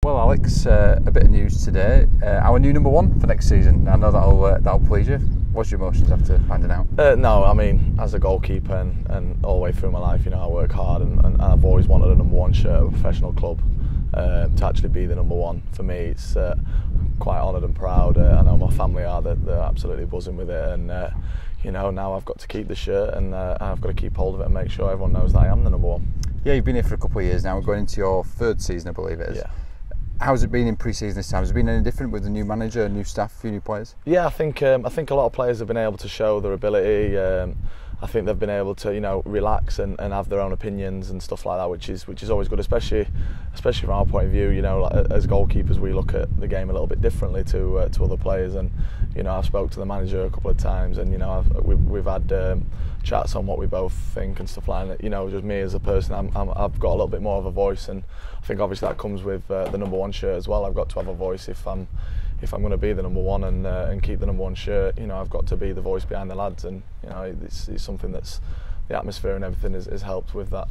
Well, Alex, a bit of news today. Our new number one for next season. I know that'll please you. What's your emotions after finding out? No, I mean, as a goalkeeper and all the way through my life, you know, I work hard and I've always wanted a number one shirt of a professional club. To actually be the number one, for me, it's quite honoured and proud. I know my family are; they're absolutely buzzing with it, and you know, now I've got to keep the shirt and I've got to keep hold of it and make sure everyone knows that I am the number one. Yeah, you've been here for a couple of years now. We're going into your third season, I believe it is. Yeah. How's it been in pre-season this time? Has it been any different with the new manager, new staff, a few new players? Yeah, I think a lot of players have been able to show their ability. I think they've been able to, you know, relax and have their own opinions and stuff like that, which is always good, especially from our point of view. You know, like, as goalkeepers, we look at the game a little bit differently to other players. And you know, I've spoke to the manager a couple of times, and you know, we've had chats on what we both think and stuff like that. You know, just me as a person, I've got a little bit more of a voice, and I think obviously that comes with the number one shirt as well. I've got to have a voice if I'm going to be the number one and keep the number one shirt. You know, I've got to be the voice behind the lads, and you know, it's something that's the atmosphere and everything has helped with that.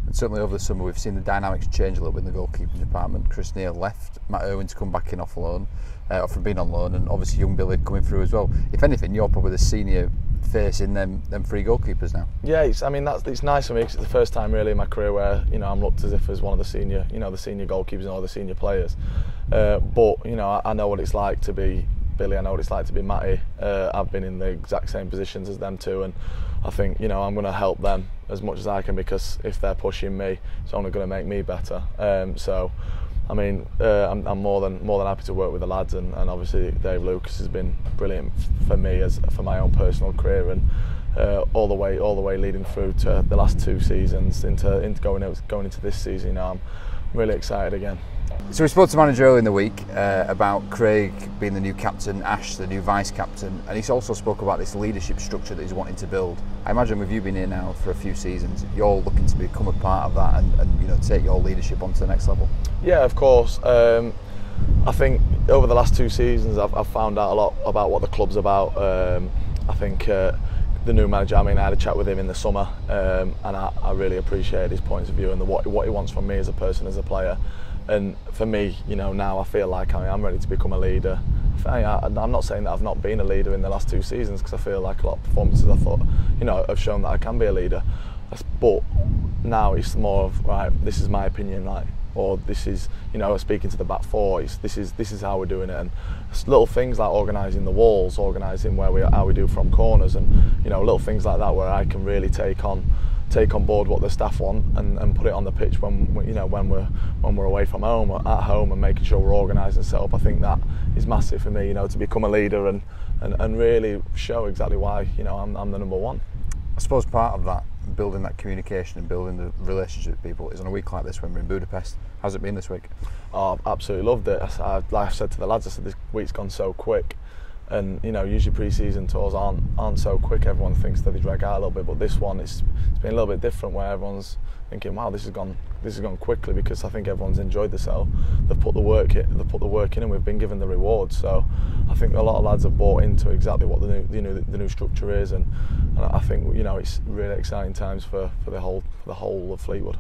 And certainly over the summer we've seen the dynamics change a little bit in the goalkeeping department. Chris Neal left, Matt Irwin to come back in off loan, or from being on loan, and obviously young Billy coming through as well. If anything, you're probably the senior face in them three goalkeepers now. Yeah, it's nice for me because it's the first time really in my career where, you know, I'm looked as if as one of the senior goalkeepers and all the senior players. But you know, I know what it's like to be Billy. I know what it's like to be Matty. I've been in the exact same positions as them two, and I think, you know, I'm going to help them as much as I can, because if they're pushing me, it's only going to make me better. So, I mean, I'm more than happy to work with the lads, and obviously Dave Lucas has been brilliant for me for my own personal career, and all the way leading through to the last two seasons into going into this season. You know, I'm really excited again. So we spoke to the manager earlier in the week about Craig being the new captain, Ash the new vice captain, and he's also spoke about this leadership structure that he's wanting to build. I imagine with you being here now for a few seasons, you're looking to become a part of that and you know, take your leadership onto the next level. Yeah, of course. I think over the last two seasons I've found out a lot about what the club's about. I think the new manager, I mean, I had a chat with him in the summer, and I really appreciated his points of view and what he wants from me as a person, as a player. And for me, you know, now I feel like I'm ready to become a leader. I'm not saying that I've not been a leader in the last two seasons, because I feel like a lot of performances I thought, you know, have shown that I can be a leader. But now it's more of, right, this is my opinion, like, or this is, you know, speaking to the back four, this is how we're doing it. And it's little things like organising the walls, organising how we do from corners, and you know, little things like that where I can really take on board what the staff want and put it on the pitch when we're away from home or at home, and making sure we're organised and set up. I think that is massive for me, you know, to become a leader and really show exactly why, you know, I'm the number one. I suppose part of that, building that communication and building the relationship with people, is on a week like this when we're in Budapest. How's it been this week? Oh, I've absolutely loved it. Like I said to the lads, I said this week's gone so quick. And you know, usually pre-season tours aren't so quick. Everyone thinks that they drag out a little bit, but this one it's been a little bit different, where everyone's thinking, wow, this has gone quickly, because I think everyone's enjoyed themselves. They've put the work in, and we've been given the rewards. So I think a lot of lads have bought into exactly what the new structure is, and I think, you know, it's really exciting times for the whole of Fleetwood.